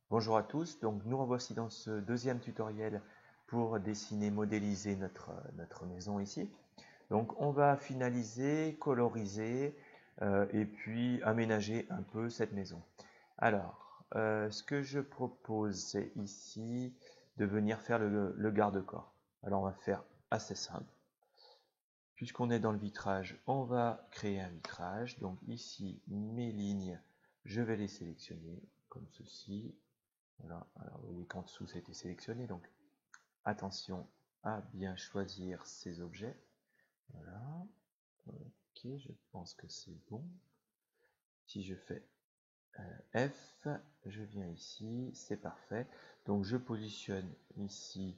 Bonjour à tous, donc nous revoici dans ce deuxième tutoriel pour dessiner, modéliser notre maison ici. Donc on va finaliser, coloriser et puis aménager un peu cette maison. Alors, ce que je propose, c'est ici de venir faire le garde-corps. Alors on va faire assez simple. Puisqu'on est dans le vitrage, on va créer un vitrage. Donc ici, mes lignes, je vais les sélectionner comme ceci. Voilà, alors vous voyez qu'en dessous ça a été sélectionné, donc attention à bien choisir ces objets. Voilà, ok, je pense que c'est bon. Si je fais F, je viens ici, c'est parfait. Donc je positionne ici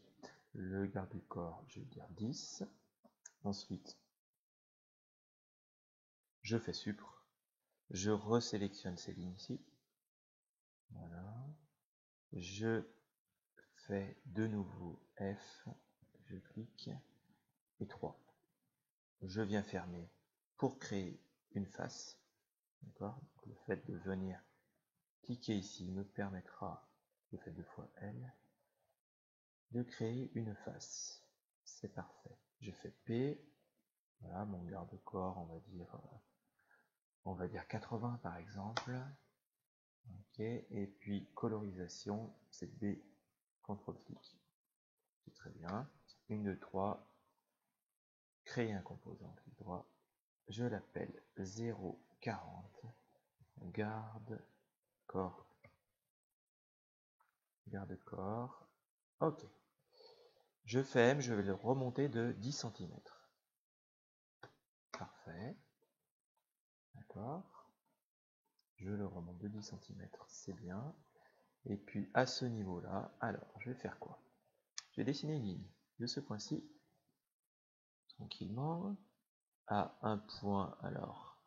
le garde-corps, je vais dire 10. Ensuite, je fais Supre, je resélectionne ces lignes ici. Voilà, je fais de nouveau F, je clique et 3. Je viens fermer pour créer une face. D'accord. Le fait de venir cliquer ici me permettra, le fait 2 fois L, de créer une face. C'est parfait. Je fais P. Voilà, mon garde-corps, on va dire 80 par exemple. Ok. Et puis colorisation, c'est B, CTRL-clic. C'est très bien. 1, 2, 3. Créer un composant, clic droit. Je l'appelle 0,40. Garde-corps. Garde-corps. Ok. Je fais M, je vais le remonter de 10 cm. Parfait. D'accord. Je le remonte de 10 cm, c'est bien. Et puis à ce niveau-là, alors, je vais faire quoi? Je vais dessiner une ligne de ce point-ci, tranquillement, à un point, alors,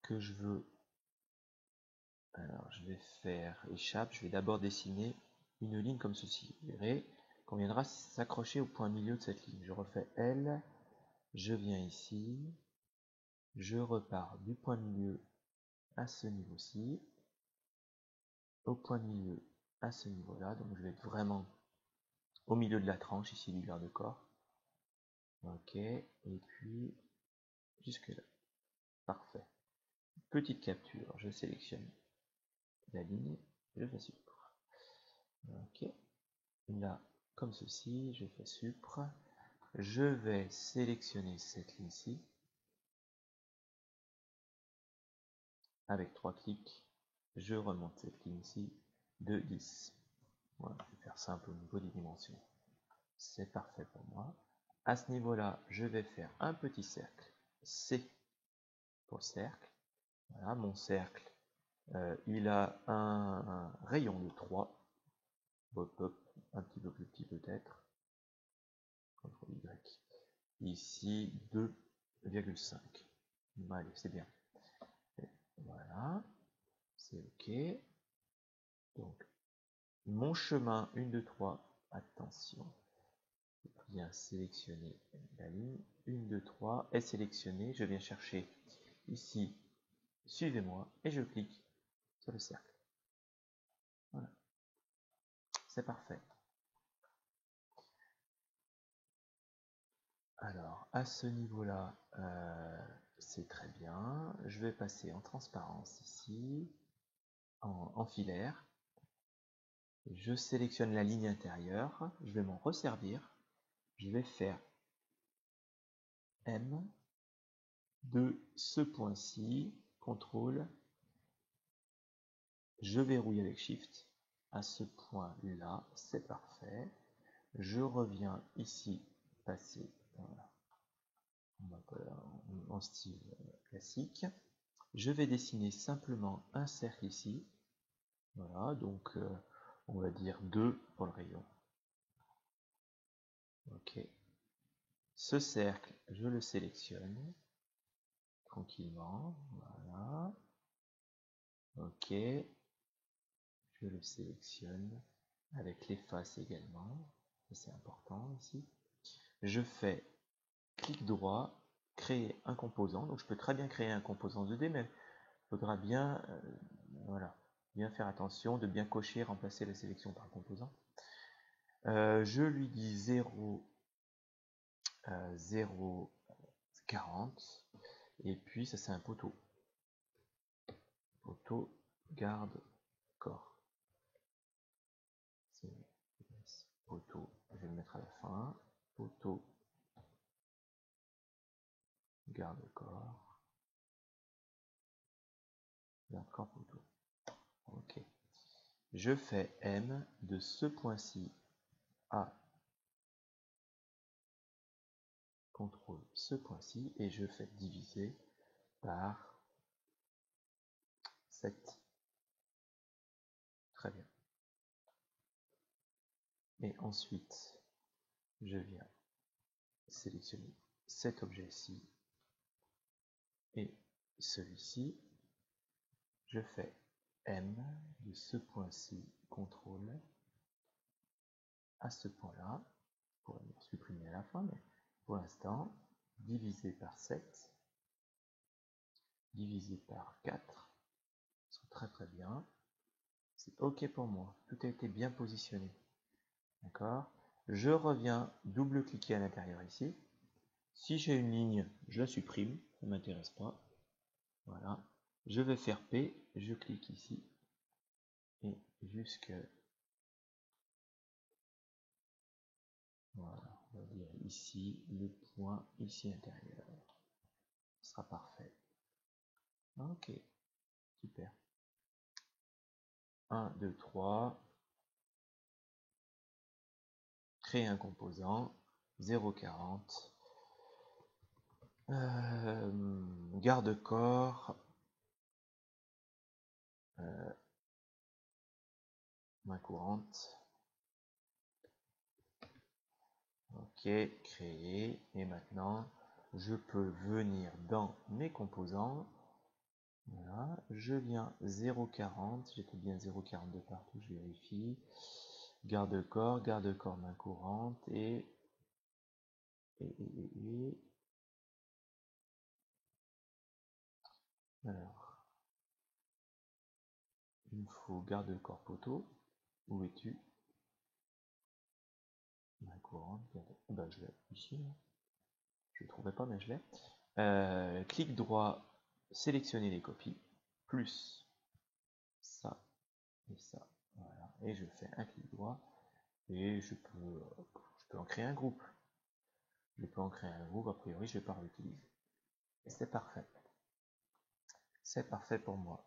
que je veux. Alors, je vais faire échappe. Je vais d'abord dessiner une ligne comme ceci. Vous verrez qu'on viendra s'accrocher au point milieu de cette ligne. Je refais L, je viens ici, je repars du point milieu à ce niveau-ci, au point milieu à ce niveau-là. Donc je vais être vraiment au milieu de la tranche ici du garde-corps. Ok, et puis jusque là. Parfait. Petite capture, je sélectionne la ligne, je fais supre. Ok, là, comme ceci, je fais supre. Je vais sélectionner cette ligne-ci avec 3 clics. Je remonte cette ligne-ci de 10. Voilà, je vais faire simple au niveau des dimensions. C'est parfait pour moi. À ce niveau-là, je vais faire un petit cercle. C pour cercle. Voilà, mon cercle, il a un rayon de 3. Hop, hop, un petit peu plus petit peut-être. CTRL Y. Ici, 2,5. Allez, c'est bien. Et voilà, c'est OK. Donc, mon chemin, 1, 2, 3, attention. Bien sélectionner la ligne. 1, 2, 3 est sélectionnée. Je viens chercher ici, suivez-moi, et je clique sur le cercle. Voilà, c'est parfait. Alors, à ce niveau-là, c'est très bien. Je vais passer en transparence ici, en filaire. Je sélectionne la ligne intérieure. Je vais m'en resservir. Je vais faire M de ce point-ci, CTRL. Je verrouille avec Shift. À ce point-là, c'est parfait. Je reviens ici, passer en style classique. Je vais dessiner simplement un cercle ici. Voilà, donc on va dire 2 pour le rayon. Ok. Ce cercle, je le sélectionne tranquillement. Voilà. Ok. Je le sélectionne avec les faces également. C'est important ici. Je fais clic droit, créer un composant. Donc je peux très bien créer un composant 2D, mais il faudra bien voilà, Bien faire attention de bien cocher, remplacer la sélection par composant. Je lui dis 0, 0, 40. Et puis ça c'est un poteau. Poteau, garde, corps. Poteau, je vais le mettre à la fin. Poteau, garde corps. Garde corps, poteau. Ok. Je fais M de ce point-ci à contrôle ce point-ci et je fais diviser par 7. Très bien. Et ensuite, je viens sélectionner cet objet-ci et celui-ci. Je fais M de ce point-ci, contrôle, à ce point-là, pour le supprimer à la fin, mais pour l'instant, divisé par 7, divisé par 4, c'est très très bien. C'est OK pour moi, tout a été bien positionné. D'accord? Je reviens double-cliquer à l'intérieur ici. Si j'ai une ligne, je la supprime, ça ne m'intéresse pas. Voilà. Je vais faire P, je clique ici, et jusque, voilà, on va dire ici, le point ici intérieur. Ce sera parfait. Ok, super. 1, 2, 3. Créer un composant, 0,40. Garde-corps, main courante. Ok, créer. Et maintenant, je peux venir dans mes composants. Voilà, je viens 0,40. J'étais bien 0,42 partout, je vérifie. Garde-corps, main courante et alors, il me faut garde-corps poteau. Où es-tu? Main courante, ben, je l'ai ici. Je ne trouvais pas, mais je l'ai. Clic droit, sélectionner les copies, plus ça et ça. Voilà. Et je fais un clic droit et je peux en créer un groupe. Je peux en créer un groupe, a priori je ne vais pas l'utiliser. Et c'est parfait. C'est parfait pour moi.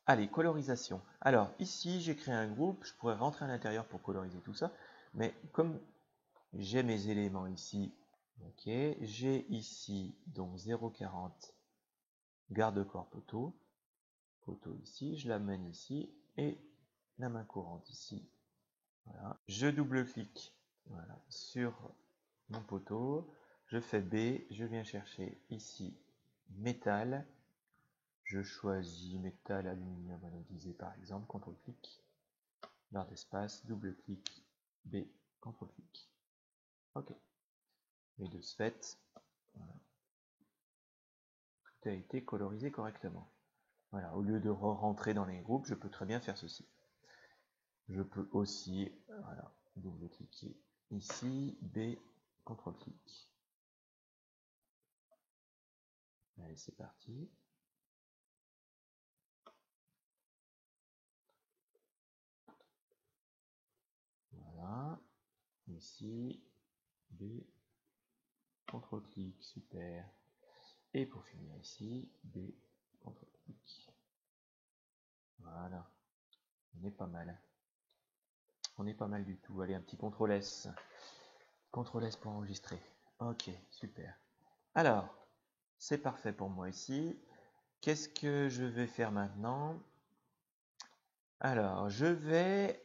Allez, colorisation. Alors ici j'ai créé un groupe, je pourrais rentrer à l'intérieur pour coloriser tout ça, mais comme j'ai mes éléments ici, ok, j'ai ici donc 0,40 garde-corps poteau, ici, je l'amène ici et la main courante ici. Voilà. Je double-clique voilà, sur mon poteau, je fais B, je viens chercher ici métal, je choisis métal, aluminium anodisé par exemple, CTRL-clic, barre d'espace, double-clic, B, CTRL-clic. Ok. Et de ce fait, voilà, tout a été colorisé correctement. Voilà, au lieu de rentrer dans les groupes, je peux très bien faire ceci. Je peux aussi, voilà, double-cliquer ici, B, CTRL-clic. Allez, c'est parti. Voilà, ici, B, CTRL-clic, super. Et pour finir ici, B, CTRL-clic. Voilà, on est pas mal. On est pas mal du tout. Allez, un petit CTRL-S. CTRL-S pour enregistrer. Ok, super. Alors, c'est parfait pour moi ici. Qu'est-ce que je vais faire maintenant? Alors, je vais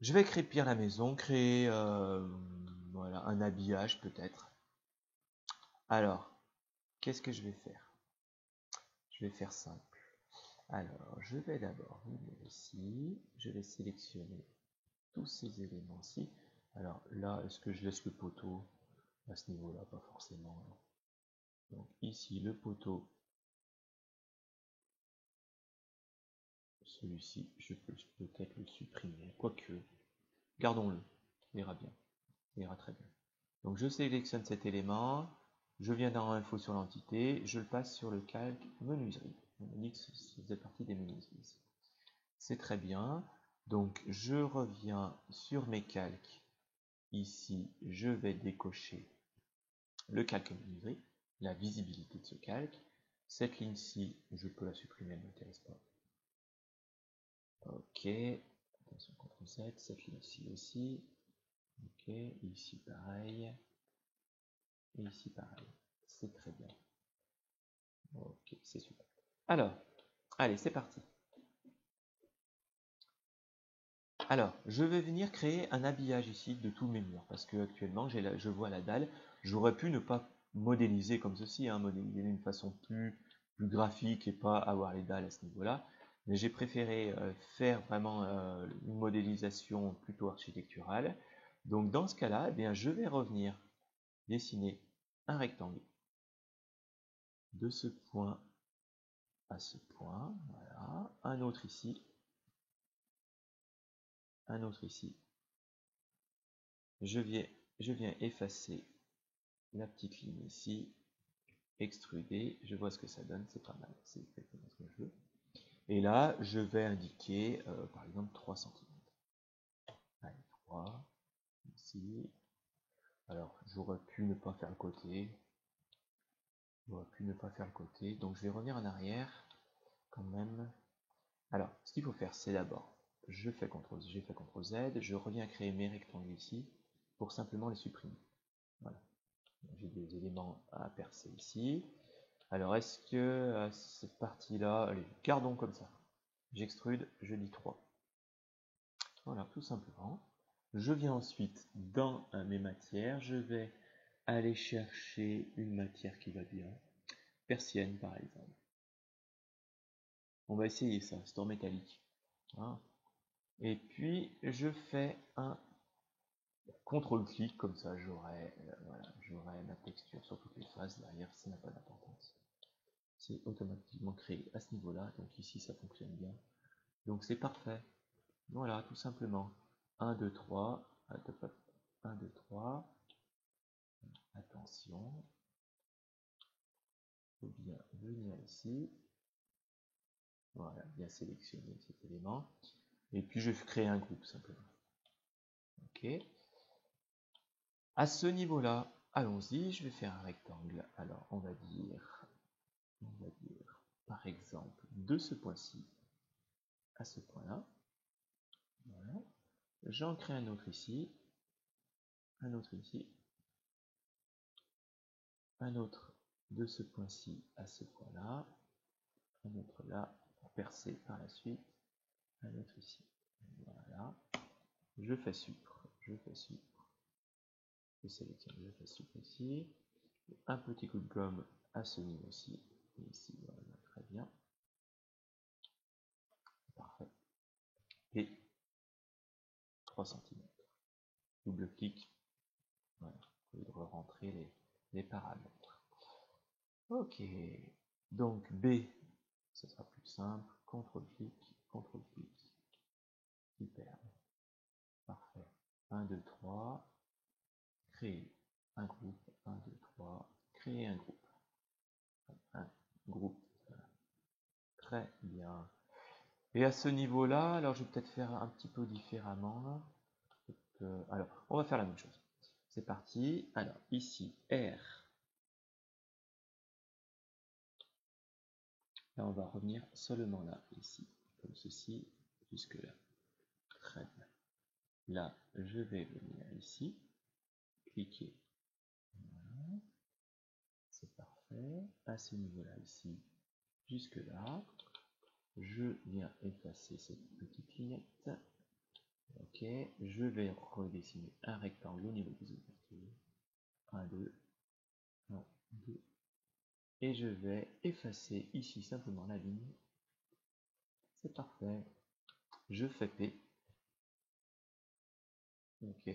crépir la maison, créer voilà, un habillage peut-être. Alors, qu'est-ce que je vais faire? Je vais faire simple. Alors, je vais d'abord venir ici, je vais sélectionner tous ces éléments-ci. Alors là, est-ce que je laisse le poteau à ce niveau-là? Pas forcément. Donc ici, le poteau, celui-ci, je peux peut-être le supprimer, quoique, gardons-le, ça ira bien, ça ira très bien. Donc je sélectionne cet élément, je viens dans Info sur l'entité, je le passe sur le calque menuiserie. On m'a dit que ça faisait partie des menuiseries ici. C'est très bien. Donc je reviens sur mes calques. Ici, je vais décocher le calque menuiserie, la visibilité de ce calque. Cette ligne-ci, je peux la supprimer, elle ne m'intéresse pas. Ok, attention, CTRL-Z, cette ligne-ci aussi. Ok, ici pareil. Et ici pareil. C'est très bien. Ok, c'est super. Alors, allez, c'est parti. Alors, je vais venir créer un habillage ici de tous mes murs, parce que actuellement, je vois la dalle. J'aurais pu ne pas modéliser comme ceci, modéliser d'une façon plus graphique et pas avoir les dalles à ce niveau-là. Mais j'ai préféré faire vraiment une modélisation plutôt architecturale. Donc dans ce cas-là, eh bien, je vais revenir dessiner un rectangle de ce point à ce point, voilà, un autre ici, un autre ici. Je viens effacer la petite ligne ici, extruder, je vois ce que ça donne, c'est pas mal, c'est exactement ce que je veux. Et là, je vais indiquer, par exemple, 3 cm. Allez, 3, ici. Alors, j'aurais pu ne pas faire le côté. Donc je vais revenir en arrière, quand même. Alors, ce qu'il faut faire, c'est d'abord, j'ai fait CTRL Z, je reviens créer mes rectangles ici, pour simplement les supprimer. Voilà. J'ai des éléments à percer ici. Alors, est-ce que cette partie-là, allez, gardons comme ça. J'extrude, je dis 3. Voilà, tout simplement. Je viens ensuite dans mes matières, je vais aller chercher une matière qui va bien. Persienne, par exemple. On va essayer ça, store métallique. Hein. Et puis, je fais un CTRL-clic, comme ça j'aurai ma texture sur toutes les faces. Derrière, ça n'a pas d'importance. C'est automatiquement créé à ce niveau-là. Donc ici, ça fonctionne bien. Donc c'est parfait. Voilà, tout simplement. 1, 2, 3. 1, 2, 3. Attention. Il faut bien venir ici. Voilà, bien sélectionner cet élément. Et puis je crée un groupe simplement. Ok. À ce niveau-là, allons-y, je vais faire un rectangle. Alors, on va dire, par exemple, de ce point-ci à ce point-là. Voilà. J'en crée un autre ici, un autre ici, un autre de ce point-ci à ce point-là, un autre là, pour percer par la suite, un autre ici. Voilà. Je fais supre, je sélectionne, je fais supre ici. Un petit coup de gomme à ce niveau-ci, et ici, voilà, très bien. Parfait. Et 3 cm. Double-clic. Voilà. Vous pouvez rentrer les paramètres. Ok. Donc B, ce sera plus simple. CTRL-clic, CTRL-clic. Super. Parfait. 1, 2, 3. Créer un groupe. 1, 2, 3. Créer un groupe. Un groupe. Voilà. Très bien. Et à ce niveau-là, alors je vais peut-être faire un petit peu différemment. Alors, on va faire la même chose. C'est parti. Alors, ici, R. Là, on va revenir seulement là, ici, comme ceci, jusque là. Très bien. Là, je vais venir ici, cliquer. Voilà. C'est parfait. À ce niveau-là, ici, jusque là. Je viens effacer cette petite lignette. Ok. Je vais redessiner un rectangle au niveau des ouvertures. 1, 2, 1, 2. Et je vais effacer ici simplement la ligne. C'est parfait. Je fais P. Ok.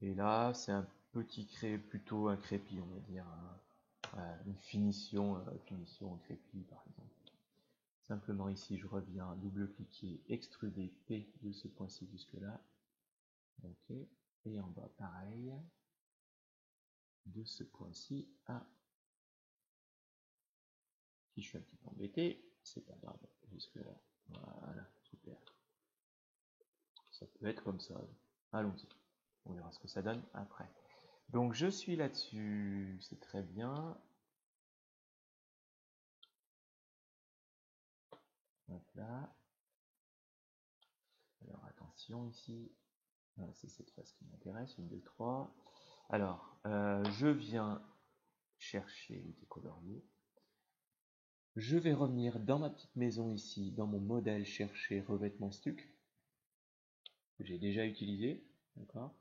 Et là, c'est un petit plutôt un crépi, on va dire. une finition, finition en crépi par exemple. Simplement ici, je reviens, double-cliquer, extruder P de ce point-ci jusque-là. Ok. Et en bas, pareil. De ce point-ci à... Si je suis un petit peu embêté, c'est pas grave. Jusque-là. Voilà, super. Ça peut être comme ça. Allons-y. On verra ce que ça donne après. Donc je suis là-dessus, c'est très bien. Hop là. Alors attention ici. C'est cette phase qui m'intéresse. 1, 2, 3. Alors, je viens chercher l'outil colorier. Je vais revenir dans ma petite maison ici, dans mon modèle, chercher revêtement stuc, que j'ai déjà utilisé. D'accord.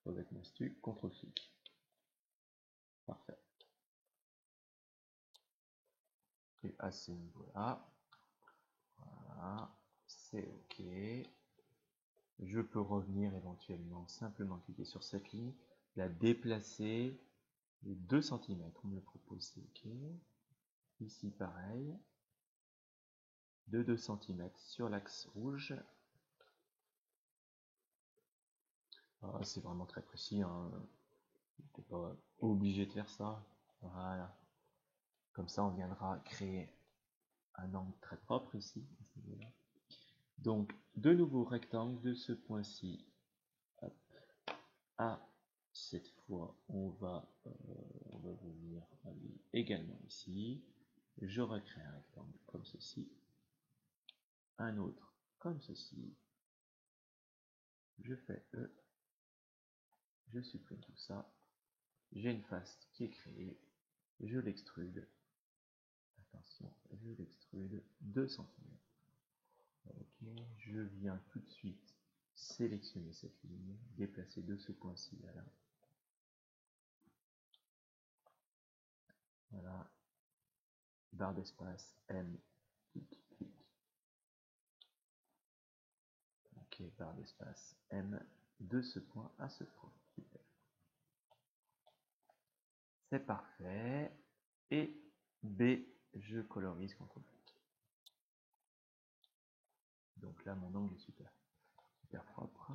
Revêtement stuc, CTRL-clic. Parfait. Et à ce niveau-là, voilà, c'est OK. Je peux revenir éventuellement, simplement cliquer sur cette ligne, la déplacer de 2 cm. On me le propose, c'est OK. Ici, pareil, de 2 cm sur l'axe rouge. Ah, c'est vraiment très précis, hein. T'es pas obligé de faire ça. Voilà. Comme ça, on viendra créer un angle très propre ici. Donc, de nouveau rectangle de ce point-ci à cette fois, on va venir aller également ici. Je recrée un rectangle comme ceci, un autre comme ceci. Je fais E, je supprime tout ça. J'ai une face qui est créée, je l'extrude. Attention, je l'extrude 2 cm. Ok, je viens tout de suite sélectionner cette ligne, déplacer de ce point-ci à là. Voilà, barre d'espace, M, clic, clic. Ok, barre d'espace, M, de ce point à ce point. Super. C'est parfait. Et B, je colorise CTRL-clic. Donc là, mon angle est super, super propre.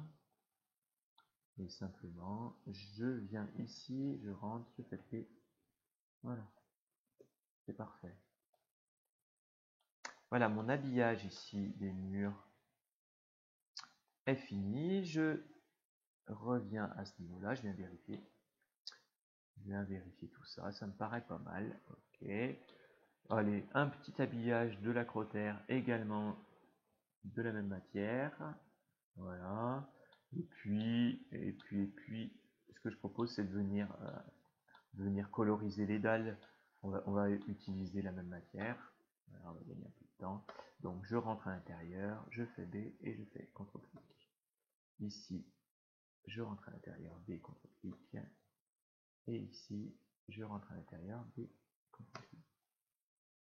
Et simplement, je viens ici, je rentre, je fais P. Voilà, c'est parfait. Voilà, mon habillage ici des murs est fini. Je reviens à ce niveau-là, je viens vérifier. Je viens vérifier tout ça, ça me paraît pas mal. Ok. Allez, un petit habillage de l'acrotère également de la même matière. Voilà. Et puis, ce que je propose, c'est de venir coloriser les dalles. On va utiliser la même matière. Voilà, on va gagner un peu de temps. Donc, je rentre à l'intérieur, je fais B et je fais CTRL-clic. Ici, je rentre à l'intérieur, B, CTRL-clic. Et ici, je rentre à l'intérieur, B, CTRL-clic.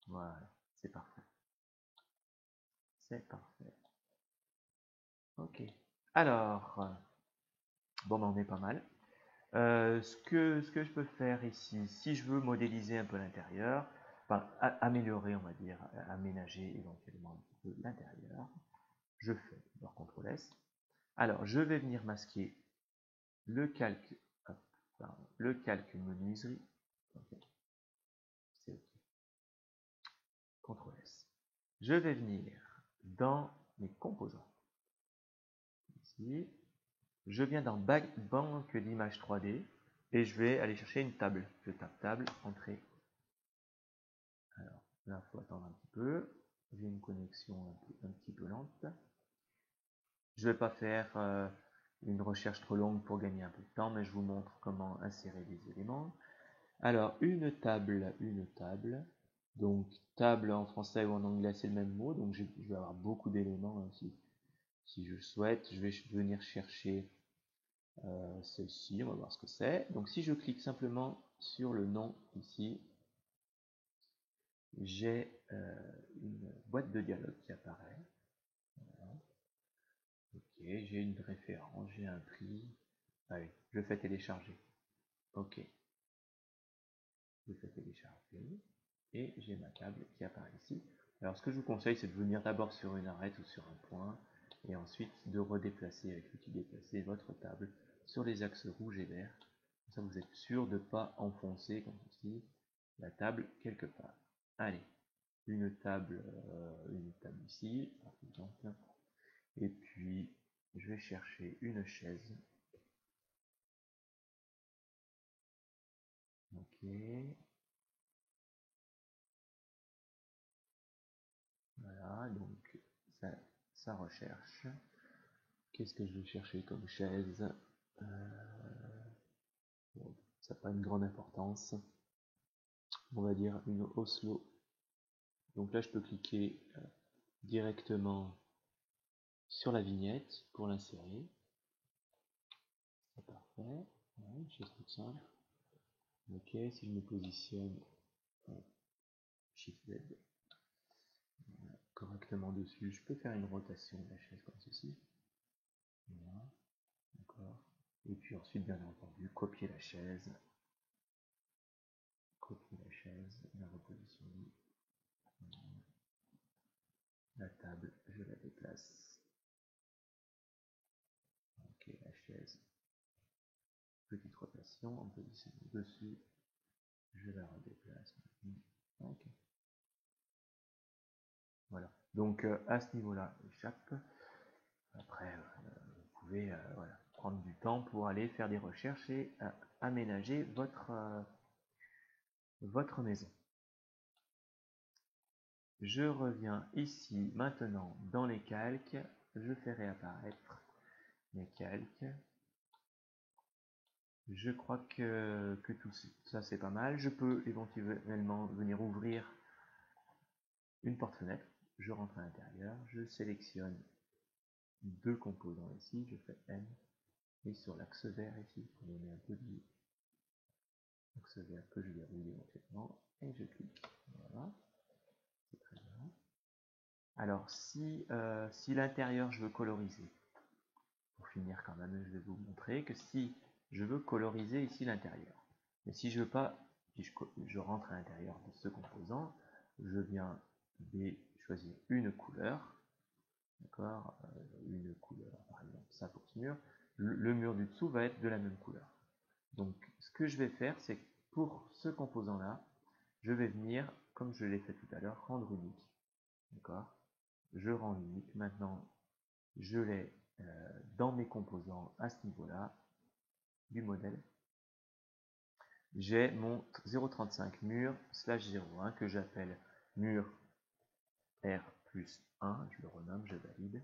Voilà, c'est parfait. C'est parfait. Ok. Alors, bon, ben, on est pas mal. Ce que je peux faire ici, si je veux modéliser un peu l'intérieur, enfin, améliorer, on va dire, aménager éventuellement un petit peu l'intérieur, je fais d'abord CTRL S. Alors, je vais venir masquer le calque, le calque menuiserie. Okay. C'est OK. CTRL S. Je vais venir dans mes composants. Ici, je viens dans banque d'images 3D et je vais aller chercher une table. Je tape table, entrée. Alors là, il faut attendre un petit peu. J'ai une connexion un petit peu lente. Je ne vais pas faire une recherche trop longue pour gagner un peu de temps, mais je vous montre comment insérer des éléments. Alors, une table. Donc, table en français ou en anglais, c'est le même mot. Donc, je vais avoir beaucoup d'éléments ici. Si je souhaite, je vais venir chercher celle-ci. On va voir ce que c'est. Donc, si je clique simplement sur le nom ici, j'ai une boîte de dialogue qui apparaît. Voilà. Ok, j'ai une référence, j'ai un prix. Allez, je fais télécharger. Ok. Je fais télécharger et j'ai ma table qui apparaît ici. Alors ce que je vous conseille, c'est de venir d'abord sur une arête ou sur un point et ensuite de redéplacer avec l'outil déplacer votre table sur les axes rouges et verts. Comme ça vous êtes sûr de ne pas enfoncer comme ceci la table quelque part. Allez, une table ici par exemple, et puis je vais chercher une chaise. Ok. Voilà, donc ça recherche. Qu'est-ce que je vais chercher comme chaise? Bon, ça n'a pas une grande importance. On va dire une Oslo. Donc là, je peux cliquer directement sur la vignette pour l'insérer. C'est parfait. Ouais, une chaise toute simple. Ok, si je me positionne Shift Z correctement dessus, je peux faire une rotation de la chaise comme ceci. Voilà, d'accord. Et puis ensuite, bien entendu, copier la chaise, la repositionner. La table, je la déplace. Ok, la chaise, petite rotation, on positionne dessus, je la redéplace. Ok. Voilà. Donc à ce niveau-là, échappe. Après, vous pouvez voilà, prendre du temps pour aller faire des recherches et aménager votre maison. Je reviens ici maintenant dans les calques. Je fais réapparaître mes calques. Je crois que tout ça c'est pas mal. Je peux éventuellement venir ouvrir une porte-fenêtre. Je rentre à l'intérieur. Je sélectionne deux composants ici. Je fais N. Et sur l'axe vert ici, pour donner un peu de l'axe vert que je verrouille éventuellement. Et je clique. Voilà. C'est très bien. Alors si l'intérieur je veux coloriser, pour finir quand même, je vais vous montrer que si je veux coloriser ici l'intérieur, mais si je veux pas, si je rentre à l'intérieur de ce composant, je viens choisir une couleur, d'accord, une couleur, par exemple ça pour ce mur, le mur du dessous va être de la même couleur. Donc ce que je vais faire, c'est que pour ce composant là, je vais venir, comme je l'ai fait tout à l'heure, rendre unique, d'accord, je rends unique, maintenant je l'ai dans mes composants à ce niveau-là du modèle. J'ai mon 0.35 mur /01 que j'appelle mur R plus 1, je le renomme, je valide.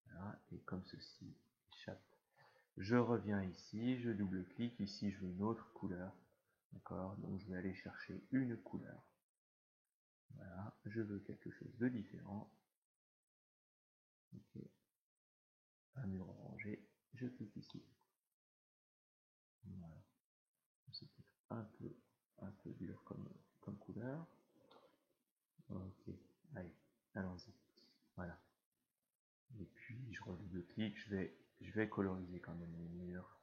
Voilà, et comme ceci, échappe. Je reviens ici, je double-clique, ici je veux une autre couleur. D'accord, donc je vais aller chercher une couleur. Voilà, je veux quelque chose de différent. Okay. Un mur orangé, je clique ici. Voilà. C'est peut-être un peu dur comme couleur. Ok, allez, allons-y. Voilà. Et puis je redouble-clique, je vais coloriser quand même les murs.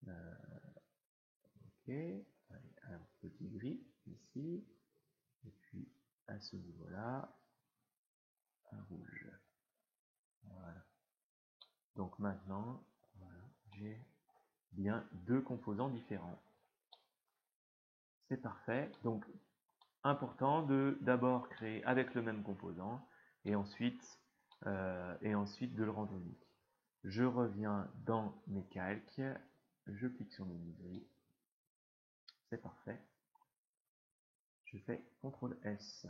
Ok, allez, un petit gris ici. Et puis à ce niveau-là, un rouge. Voilà. Donc maintenant, voilà, j'ai bien deux composants différents. C'est parfait. Donc important de d'abord créer avec le même composant et ensuite de le rendre unique. Je reviens dans mes calques, je clique sur menu gris, c'est parfait. Je fais CTRL S.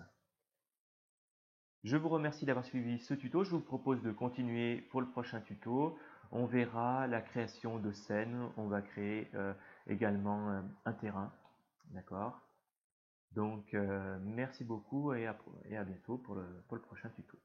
Je vous remercie d'avoir suivi ce tuto. Je vous propose de continuer pour le prochain tuto. On verra la création de scènes. On va créer également un terrain. D'accord. Donc merci beaucoup et à bientôt pour le prochain tuto.